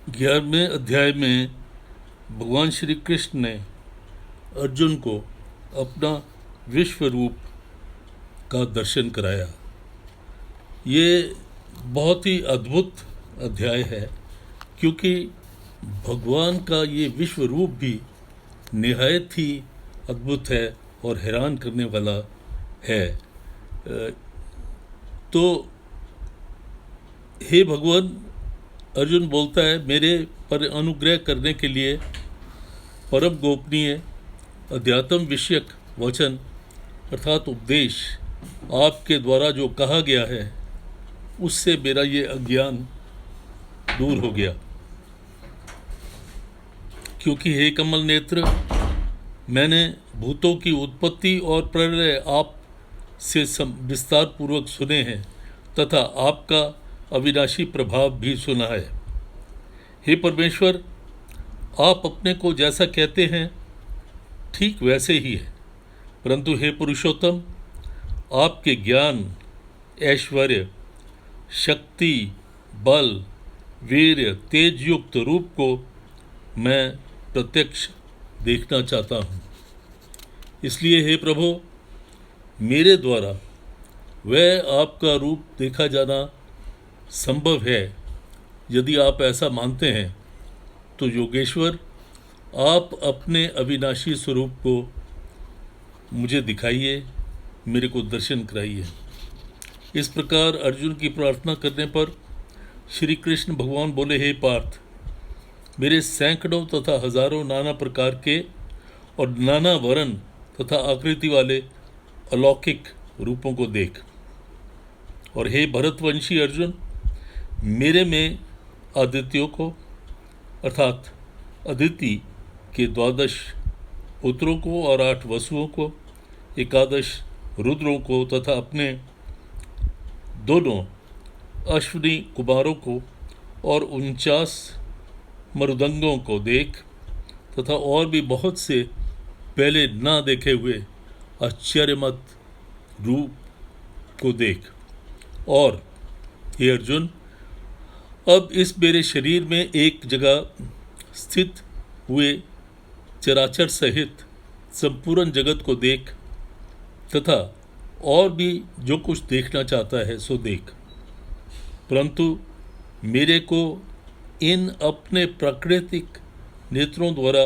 11वें अध्याय में भगवान श्री कृष्ण ने अर्जुन को अपना विश्व रूप का दर्शन कराया। ये बहुत ही अद्भुत अध्याय है, क्योंकि भगवान का ये विश्व रूप भी निहायत ही अद्भुत है और हैरान करने वाला है। तो हे भगवान, अर्जुन बोलता है, मेरे पर अनुग्रह करने के लिए परम गोपनीय अध्यात्म विषयक वचन अर्थात उपदेश आपके द्वारा जो कहा गया है उससे मेरा ये अज्ञान दूर हो गया। क्योंकि हे कमल नेत्र, मैंने भूतों की उत्पत्ति और प्रलय आप से विस्तार पूर्वक सुने हैं तथा आपका अविनाशी प्रभाव भी सुना है। हे परमेश्वर, आप अपने को जैसा कहते हैं ठीक वैसे ही है, परंतु हे पुरुषोत्तम, आपके ज्ञान, ऐश्वर्य, शक्ति, बल, वीर्य, तेज युक्त रूप को मैं प्रत्यक्ष देखना चाहता हूँ। इसलिए हे प्रभु, मेरे द्वारा वह आपका रूप देखा जाना संभव है। यदि आप ऐसा मानते हैं तो योगेश्वर, आप अपने अविनाशी स्वरूप को मुझे दिखाइए, मेरे को दर्शन कराइए। इस प्रकार अर्जुन की प्रार्थना करने पर श्री कृष्ण भगवान बोले, हे पार्थ, मेरे सैकड़ों तथा हजारों नाना प्रकार के और नाना वर्ण तथा आकृति वाले अलौकिक रूपों को देख। और हे भरतवंशी अर्जुन, मेरे में आदित्यों को अर्थात अदिति के 12 पुत्रों को और 8 वसुओं को, 11 रुद्रों को तथा अपने दोनों अश्विनी कुमारों को और 49 मरुदंगों को देख तथा और भी बहुत से पहले ना देखे हुए आश्चर्यमत रूप को देख। और हे अर्जुन, अब इस मेरे शरीर में एक जगह स्थित हुए चराचर सहित संपूर्ण जगत को देख तथा और भी जो कुछ देखना चाहता है सो देख, परंतु मेरे को इन अपने प्राकृतिक नेत्रों द्वारा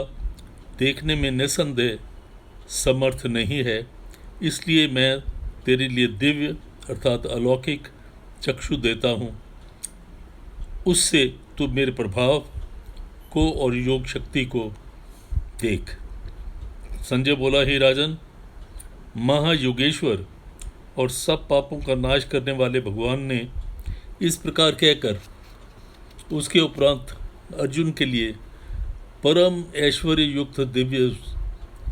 देखने में निसंदेह समर्थ नहीं है। इसलिए मैं तेरे लिए दिव्य अर्थात अलौकिक चक्षु देता हूँ, उससे तू मेरे प्रभाव को और योग शक्ति को देख। संजय बोला, हे राजन, महायोगेश्वर और सब पापों का नाश करने वाले भगवान ने इस प्रकार कहकर उसके उपरांत अर्जुन के लिए परम ऐश्वर्य युक्त दिव्य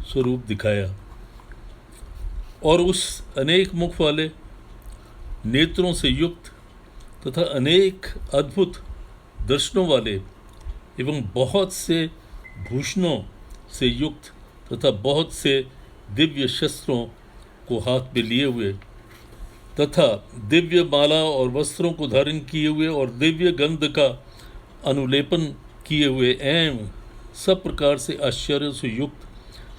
स्वरूप दिखाया और उस अनेक मुख वाले नेत्रों से युक्त तथा अनेक अद्भुत दर्शनों वाले एवं बहुत से भूषणों से युक्त तथा बहुत से दिव्य शस्त्रों को हाथ में लिए हुए तथा दिव्य माला और वस्त्रों को धारण किए हुए और दिव्य गंध का अनुलेपन किए हुए एवं सब प्रकार से आश्चर्य से युक्त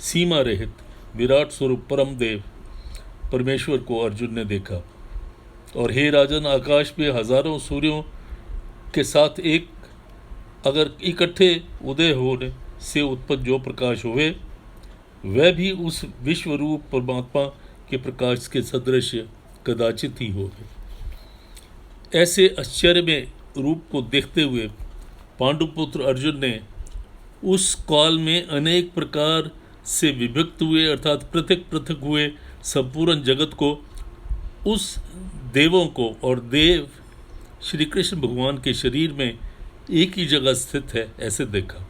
सीमा रहित विराट स्वरूप परम देव परमेश्वर को अर्जुन ने देखा। और हे राजन, आकाश में हजारों सूर्यों के साथ एक अगर इकट्ठे उदय होने से उत्पन्न जो प्रकाश हुए, वह भी उस विश्व रूप परमात्मा के प्रकाश के सदृश कदाचित ही हो। ऐसे आश्चर्य में रूप को देखते हुए पांडुपुत्र अर्जुन ने उस काल में अनेक प्रकार से विभक्त हुए अर्थात पृथक पृथक हुए संपूर्ण जगत को, उस देवों को और देव श्री कृष्ण भगवान के शरीर में एक ही जगह स्थित है ऐसे देखा।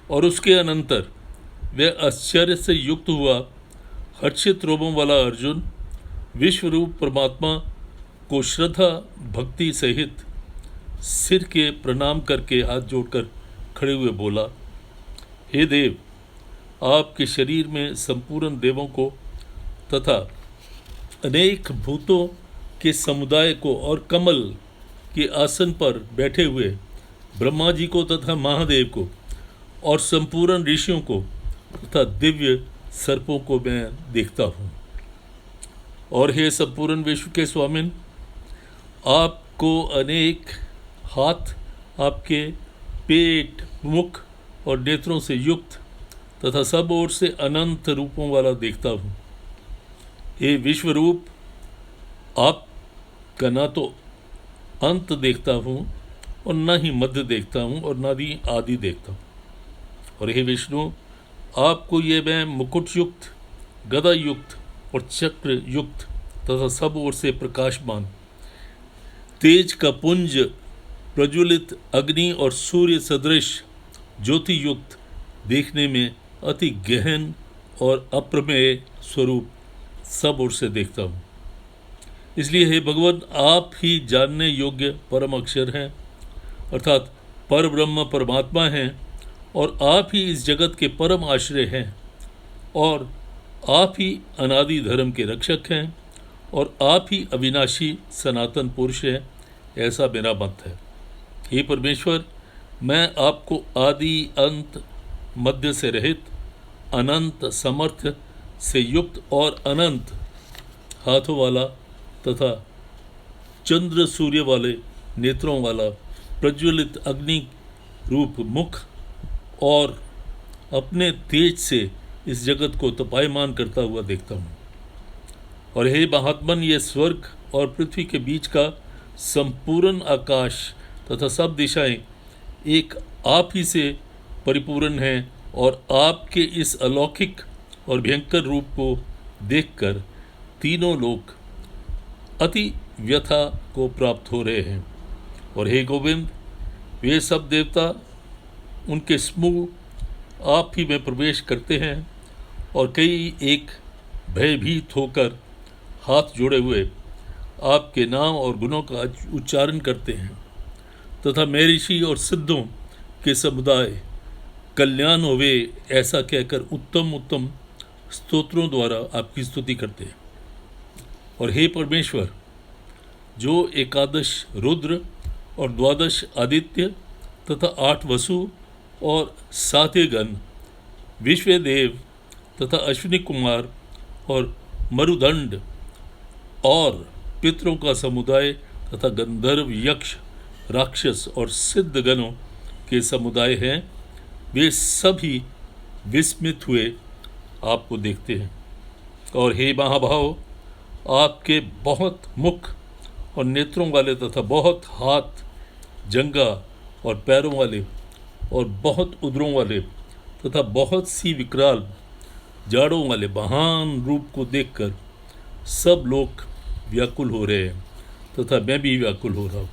और उसके अनंतर वह आश्चर्य से युक्त हुआ हर्षित रोमों वाला अर्जुन विश्वरूप परमात्मा को श्रद्धा भक्ति सहित सिर के प्रणाम करके हाथ जोड़कर खड़े हुए बोला, हे देव, आपके शरीर में संपूर्ण देवों को तथा अनेक भूतों के समुदाय को और कमल के आसन पर बैठे हुए ब्रह्मा जी को तथा महादेव को और संपूर्ण ऋषियों को तथा दिव्य सर्पों को मैं देखता हूँ। और हे संपूर्ण विश्व के स्वामिन, आपको अनेक हाथ आपके पेट, मुख और नेत्रों से युक्त तथा सब ओर से अनंत रूपों वाला देखता हूँ। हे विश्व रूप, आपका ना तो अंत देखता हूँ और न ही मध्य देखता हूँ और न ही आदि देखता हूँ। और हे विष्णु, आपको ये मैं मुकुट युक्त, गदा युक्त और चक्र युक्त तथा सब ओर से प्रकाशमान, तेज का पुंज, प्रज्वलित अग्नि और सूर्य सदृश ज्योति युक्त देखने में अति गहन और अप्रमेय स्वरूप सब ओर से देखता हूँ। इसलिए हे भगवान, आप ही जानने योग्य परम अक्षर हैं, अर्थात पर ब्रह्म परमात्मा हैं, और आप ही इस जगत के परम आश्रय हैं, और आप ही अनादि धर्म के रक्षक हैं, और आप ही अविनाशी सनातन पुरुष हैं, ऐसा मेरा मत है। हे परमेश्वर, मैं आपको आदि अंत मध्य से रहित, अनंत समर्थ से युक्त और अनंत हाथों वाला तथा चंद्र सूर्य वाले नेत्रों वाला, प्रज्वलित अग्नि रूप मुख और अपने तेज से इस जगत को तपायमान करता हुआ देखता हूँ। और हे महात्मन, ये स्वर्ग और पृथ्वी के बीच का संपूर्ण आकाश तथा सब दिशाएं एक आप ही से परिपूर्ण हैं, और आपके इस अलौकिक और भयंकर रूप को देखकर तीनों लोग अति व्यथा को प्राप्त हो रहे हैं। और हे गोविंद, वे सब देवता उनके समूह आप ही में प्रवेश करते हैं, और कई एक भयभीत होकर हाथ जोड़े हुए आपके नाम और गुणों का उच्चारण करते हैं, तथा महर्षि और सिद्धों के समुदाय कल्याण होवे ऐसा कहकर उत्तम उत्तम स्तोत्रों द्वारा आपकी स्तुति करते हैं। और हे परमेश्वर, जो एकादश रुद्र और द्वादश आदित्य तथा 8 वसु और 7 गण, विश्वदेव तथा अश्विनी कुमार और मरुदंड और पितरों का समुदाय तथा गंधर्व, यक्ष, राक्षस और सिद्ध गणों के समुदाय हैं, वे सभी विस्मित हुए आपको देखते हैं। और हे महाभाव, आपके बहुत मुख और नेत्रों वाले तथा बहुत हाथ, जंगा और पैरों वाले और बहुत उदरों वाले तथा बहुत सी विकराल जाड़ों वाले महान रूप को देखकर सब लोग व्याकुल हो रहे हैं, तथा मैं भी व्याकुल हो रहा हूँ,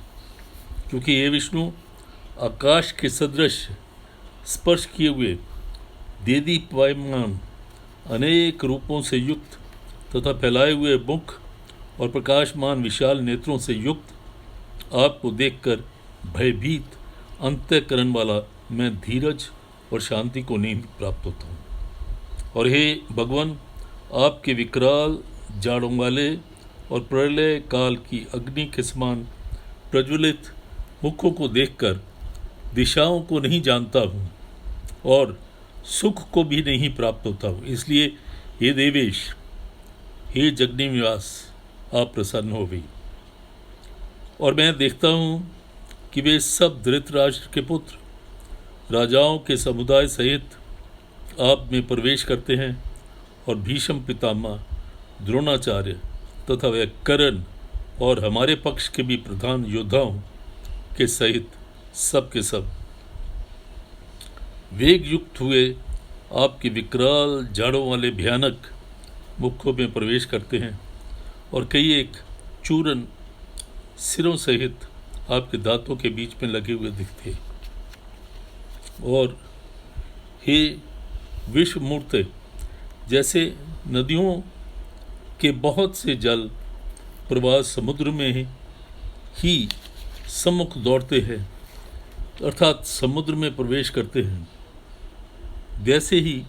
क्योंकि ये विष्णु आकाश के सदृश स्पर्श किए हुए देदीप्यमान अनेक रूपों से युक्त तथा फैलाए हुए मुख और प्रकाशमान विशाल नेत्रों से युक्त आपको देखकर भयभीत अंतःकरण वाला मैं धीरज और शांति को नहीं प्राप्त होता हूँ। और हे भगवान, आपके विकराल जाड़ों वाले और प्रलय काल की अग्नि के समान प्रज्वलित मुखों को देखकर दिशाओं को नहीं जानता हूँ और सुख को भी नहीं प्राप्त होता हूँ। इसलिए हे देवेश, हे जगन्निवास, आप प्रसन्न हो गई। और मैं देखता हूँ कि वे सब धृतराष्ट्र के पुत्र राजाओं के समुदाय सहित आप में प्रवेश करते हैं, और भीष्म पितामह, द्रोणाचार्य तथा वह कर्ण और हमारे पक्ष के भी प्रधान योद्धाओं के सहित सब के सब वेग युक्त हुए आपके विकराल जाड़ों वाले भयानक मुखों में प्रवेश करते हैं, और कई एक चूरन सिरों सहित आपके दांतों के बीच में लगे हुए दिखते हैं। और हे विश्व मूर्ते, जैसे नदियों के बहुत से जल प्रवाह समुद्र में ही सम्मुख दौड़ते हैं, अर्थात समुद्र में प्रवेश करते हैं, वैसे ही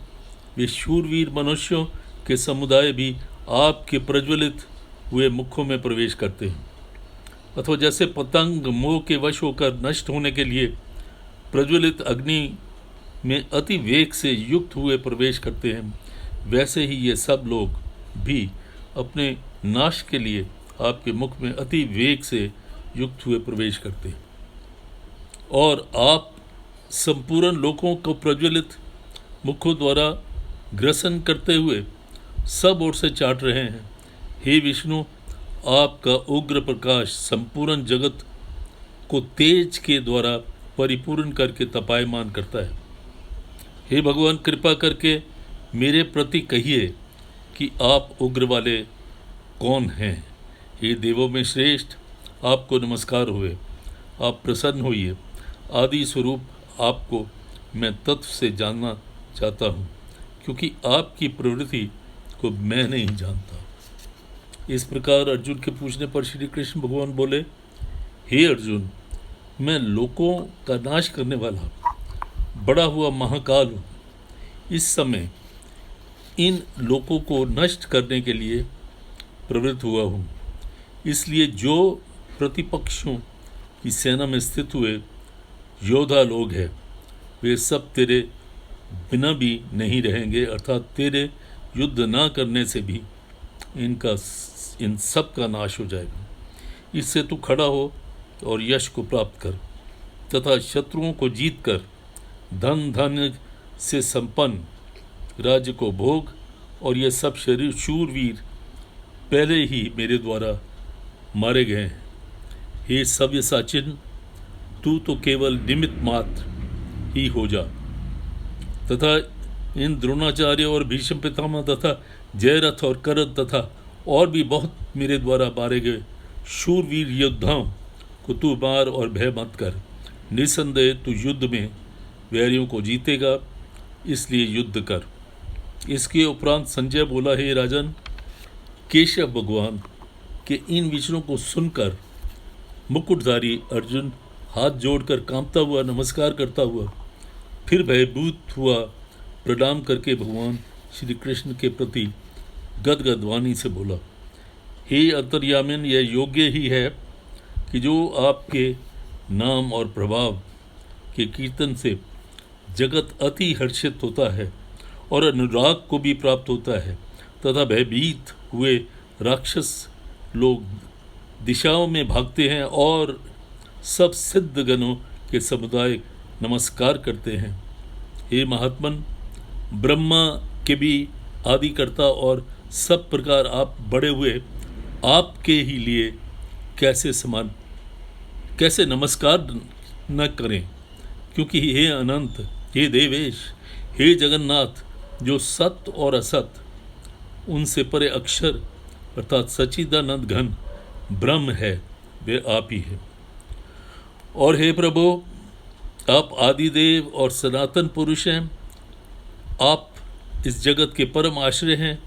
वे शूरवीर मनुष्यों के समुदाय भी आपके प्रज्वलित हुए मुखों में प्रवेश करते हैं। अथवा जैसे पतंग मोह के वश होकर नष्ट होने के लिए प्रज्वलित अग्नि में अति वेग से युक्त हुए प्रवेश करते हैं, वैसे ही ये सब लोग भी अपने नाश के लिए आपके मुख में अति वेग से युक्त हुए प्रवेश करते हैं। और आप संपूर्ण लोगों को प्रज्वलित मुखों द्वारा ग्रसन करते हुए सब ओर से चाट रहे हैं। हे विष्णु, आपका उग्र प्रकाश संपूर्ण जगत को तेज के द्वारा परिपूर्ण करके तपायमान करता है। हे भगवान, कृपा करके मेरे प्रति कहिए कि आप उग्र वाले कौन हैं। हे देवों में श्रेष्ठ, आपको नमस्कार हुए, आप प्रसन्न होइए। आदि स्वरूप आपको मैं तत्व से जानना चाहता हूँ, क्योंकि आपकी प्रवृत्ति को मैं नहीं जानता। इस प्रकार अर्जुन के पूछने पर श्री कृष्ण भगवान बोले, हे अर्जुन, मैं लोकों का नाश करने वाला बड़ा हुआ महाकाल हूँ। इस समय इन लोकों को नष्ट करने के लिए प्रवृत्त हुआ हूँ। इसलिए जो प्रतिपक्षों की सेना में स्थित हुए योद्धा लोग हैं, वे सब तेरे बिना भी नहीं रहेंगे, अर्थात तेरे युद्ध ना करने से भी इन सब का नाश हो जाएगा। इससे तू खड़ा हो और यश को प्राप्त कर तथा शत्रुओं को जीत कर धन धन से संपन्न राज्य को भोग। और ये सब शूरवीर पहले ही मेरे द्वारा मारे गए हैं। हे सव्यसाचिन, तू तो केवल निमित्त मात्र ही हो जा। तथा इन द्रोणाचार्य और भीष्म पितामह तथा जयरथ और करद तथा और भी बहुत मेरे द्वारा मारे गए शूरवीर योद्धाओं को तू मार और भय मत कर। निसंदेह तू युद्ध में वैरियों को जीतेगा, इसलिए युद्ध कर। इसके उपरांत संजय बोला, हे राजन, केशव भगवान के इन विचरों को सुनकर मुकुटधारी अर्जुन हाथ जोड़कर कांपता हुआ नमस्कार करता हुआ फिर भयभूत हुआ प्रणाम करके भगवान श्री कृष्ण के प्रति गदगद वाणी से बोला, हे अंतर्यामिन, यह योग्य ही है कि जो आपके नाम और प्रभाव के कीर्तन से जगत अति हर्षित होता है और अनुराग को भी प्राप्त होता है, तथा भयभीत हुए राक्षस लोग दिशाओं में भागते हैं और सब सिद्ध गणों के समुदाय नमस्कार करते हैं। हे महात्मन, ब्रह्मा के भी आदिकर्ता और सब प्रकार आप बड़े हुए आपके ही लिए कैसे नमस्कार न करें, क्योंकि हे अनंत, हे देवेश, हे जगन्नाथ, जो सत्य और असत उनसे परे अक्षर अर्थात सच्चिदानंद घन ब्रह्म है, वे आप ही है। और हे प्रभु, आप आदिदेव और सनातन पुरुष हैं। आप इस जगत के परम आश्रय हैं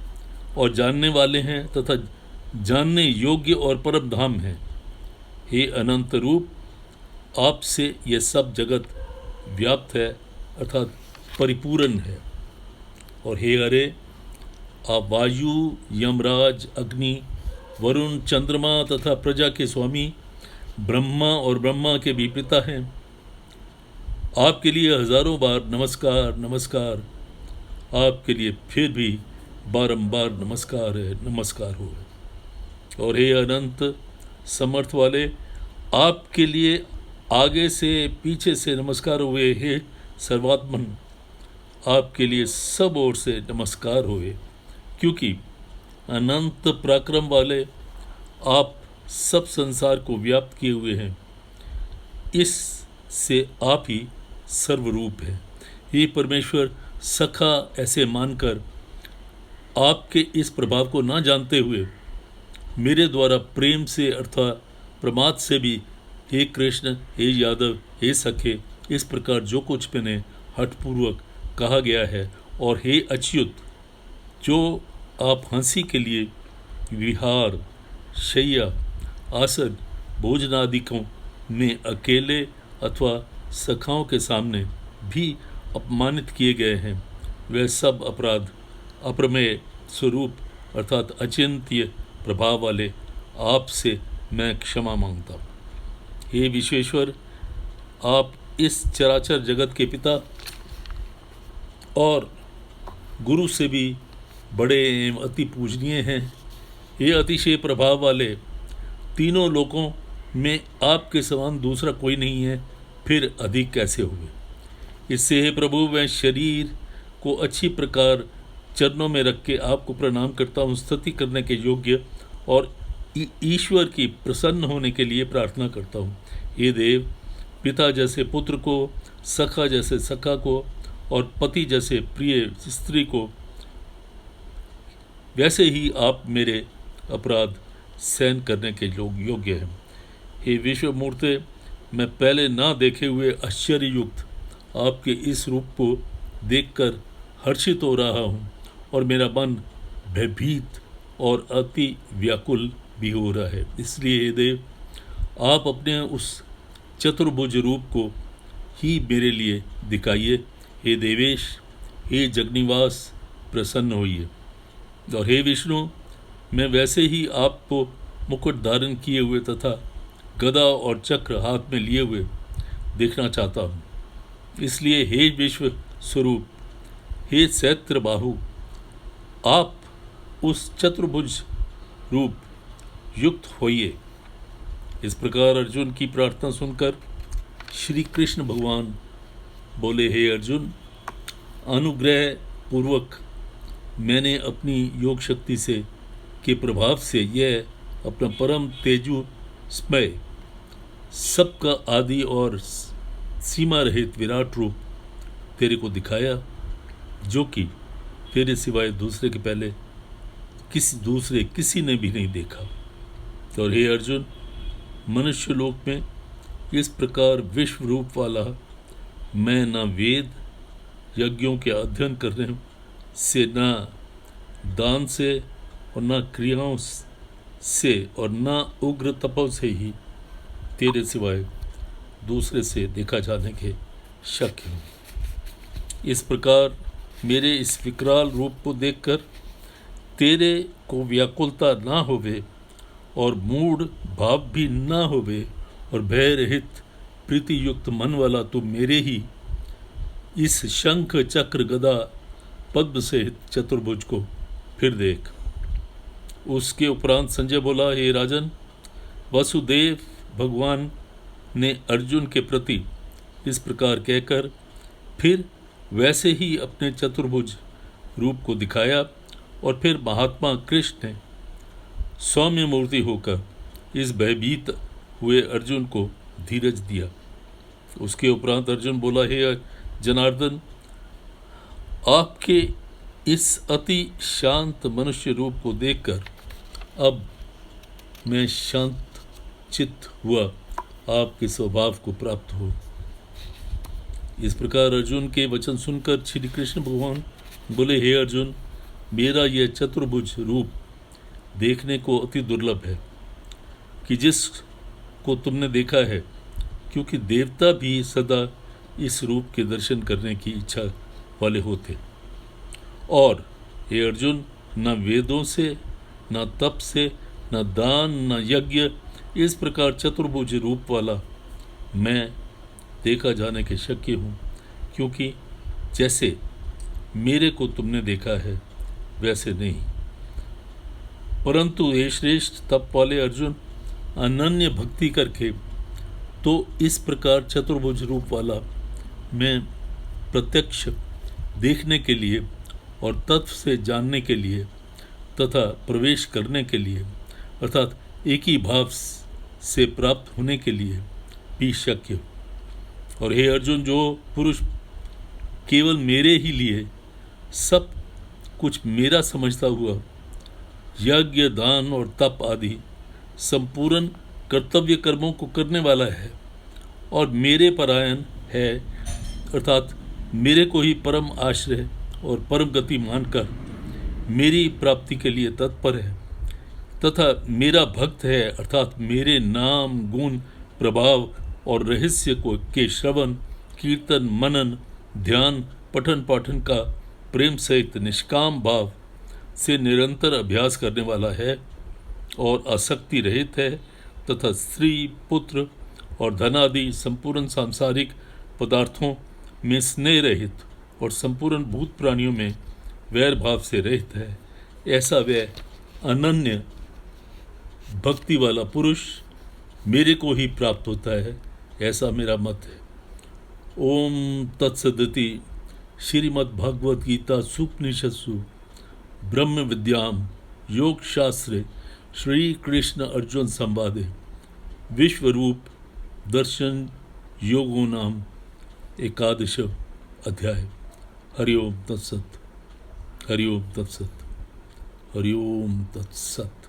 और जानने वाले हैं तथा जानने योग्य और परम धाम हैं। हे अनंत रूप, आपसे यह सब जगत व्याप्त है अर्थात परिपूर्ण है। और हे हरे, आप वायु, यमराज, अग्नि, वरुण, चंद्रमा तथा प्रजा के स्वामी, ब्रह्मा और ब्रह्मा के भी पिता हैं। आपके लिए हजारों बार नमस्कार नमस्कार, आपके लिए फिर भी बारंबार नमस्कार है, नमस्कार हो। और हे अनंत समर्थ वाले, आपके लिए आगे से पीछे से नमस्कार हुए। हे सर्वात्मन, आपके लिए सब ओर से नमस्कार हुए, क्योंकि अनंत पराक्रम वाले आप सब संसार को व्याप्त किए हुए हैं। इस से आप ही सर्वरूप हैं। हे परमेश्वर, सखा ऐसे मानकर आपके इस प्रभाव को ना जानते हुए मेरे द्वारा प्रेम से अर्थात प्रमाद से भी हे कृष्ण, हे यादव, हे सखे, इस प्रकार जो कुछ मैंने हठपूर्वक कहा गया है, और हे अच्युत, जो आप हंसी के लिए विहार, शैया, आसन, भोजनादिकों में अकेले अथवा सखाओं के सामने भी अपमानित किए गए हैं, वह सब अपराध अप्रमेय स्वरूप अर्थात अचिंत्य प्रभाव वाले आपसे मैं क्षमा मांगता हूँ। हे विश्वेश्वर, आप इस चराचर जगत के पिता और गुरु से भी बड़े एवं अति पूजनीय हैं। ये अतिशय प्रभाव वाले, तीनों लोकों में आपके समान दूसरा कोई नहीं है, फिर अधिक कैसे हुए। इससे हे प्रभु, मैं शरीर को अच्छी प्रकार चरणों में रख के आपको प्रणाम करता हूँ, स्तुति करने के योग्य और ईश्वर की प्रसन्न होने के लिए प्रार्थना करता हूँ। हे देव, पिता जैसे पुत्र को, सखा जैसे सखा को और पति जैसे प्रिय स्त्री को, वैसे ही आप मेरे अपराध सहन करने के योग्य हैं। हे विश्व मूर्ते, मैं पहले ना देखे हुए आश्चर्ययुक्त आपके इस रूप को देखकर हर्षित हो रहा हूँ और मेरा मन भयभीत और अति व्याकुल भी हो रहा है। इसलिए हे देव, आप अपने उस चतुर्भुज रूप को ही मेरे लिए दिखाइए। हे देवेश, हे जगनिवास, प्रसन्न होइए। और हे विष्णु, मैं वैसे ही आपको मुकुट धारण किए हुए तथा गदा और चक्र हाथ में लिए हुए देखना चाहता हूँ। इसलिए हे विश्व स्वरूप, हे सहस्त्र बाहु, आप उस चतुर्भुज रूप युक्त होइए। इस प्रकार अर्जुन की प्रार्थना सुनकर श्री कृष्ण भगवान बोले, हे अर्जुन, अनुग्रह पूर्वक मैंने अपनी योग शक्ति से के प्रभाव से यह अपना परम तेजस्मय, सबका आदि और सीमा रहित विराट रूप तेरे को दिखाया, जो कि तेरे सिवाय दूसरे के पहले किसी ने भी नहीं देखा। और हे अर्जुन, मनुष्य लोक में इस प्रकार विश्व रूप वाला मैं न वेद यज्ञों के अध्ययन करने से, न दान से और न क्रियाओं से और न उग्र तपों से ही तेरे सिवाय दूसरे से देखा जाने के शक्य हूँ। इस प्रकार मेरे इस विकराल रूप को देखकर तेरे को व्याकुलता ना होवे और मूढ़ भाव भी ना होवे और भय रहित प्रीति युक्त मन वाला तू मेरे ही इस शंख चक्र गदा पद्म सहित चतुर्भुज को फिर देख। उसके उपरांत संजय बोला, हे राजन, वसुदेव भगवान ने अर्जुन के प्रति इस प्रकार कहकर फिर वैसे ही अपने चतुर्भुज रूप को दिखाया और फिर महात्मा कृष्ण ने सौम्य मूर्ति होकर इस भयभीत हुए अर्जुन को धीरज दिया। उसके उपरांत अर्जुन बोला, हे जनार्दन, आपके इस अति शांत मनुष्य रूप को देखकर अब मैं शांत चित्त हुआ आपके स्वभाव को प्राप्त हो। इस प्रकार अर्जुन के वचन सुनकर श्री कृष्ण भगवान बोले, हे अर्जुन, मेरा यह चतुर्भुज रूप देखने को अति दुर्लभ है कि जिसको तुमने देखा है, क्योंकि देवता भी सदा इस रूप के दर्शन करने की इच्छा वाले होते। और हे अर्जुन, न वेदों से, न तप से, न दान, न यज्ञ, इस प्रकार चतुर्भुज रूप वाला मैं देखा जाने के शक्य हूँ, क्योंकि जैसे मेरे को तुमने देखा है वैसे नहीं। परंतु हे श्रेष्ठ तप वाले अर्जुन, अनन्य भक्ति करके तो इस प्रकार चतुर्भुज रूप वाला मैं प्रत्यक्ष देखने के लिए और तत्व से जानने के लिए तथा प्रवेश करने के लिए अर्थात एक ही भाव से प्राप्त होने के लिए भी शक्य हो। और हे अर्जुन, जो पुरुष केवल मेरे ही लिए सब कुछ मेरा समझता हुआ यज्ञ, दान और तप आदि संपूर्ण कर्तव्य कर्मों को करने वाला है और मेरे परायण है, अर्थात मेरे को ही परम आश्रय और परम गति मानकर मेरी प्राप्ति के लिए तत्पर है तथा मेरा भक्त है, अर्थात मेरे नाम, गुण, प्रभाव और रहस्य को के श्रवण, कीर्तन, मनन, ध्यान, पठन पाठन का प्रेम सहित निष्काम भाव से निरंतर अभ्यास करने वाला है और आसक्ति रहित है तथा स्त्री, पुत्र और धन आदि संपूर्ण सांसारिक पदार्थों में स्नेह रहित और संपूर्ण भूत प्राणियों में वैर भाव से रहित है, ऐसा वह अनन्य भक्ति वाला पुरुष मेरे को ही प्राप्त होता है, ऐसा मेरा मत है। ओम तत्सदिति। श्रीमद् भागवत गीता सूपनिषत्सु ब्रह्म विद्याम योग शास्त्रे श्री कृष्ण अर्जुन संवादे विश्वरूप दर्शन योगो नाम 11 अध्याय। हरि ओम तत्सत। हरि ओम तत्सत। हरि ओम तत्सत।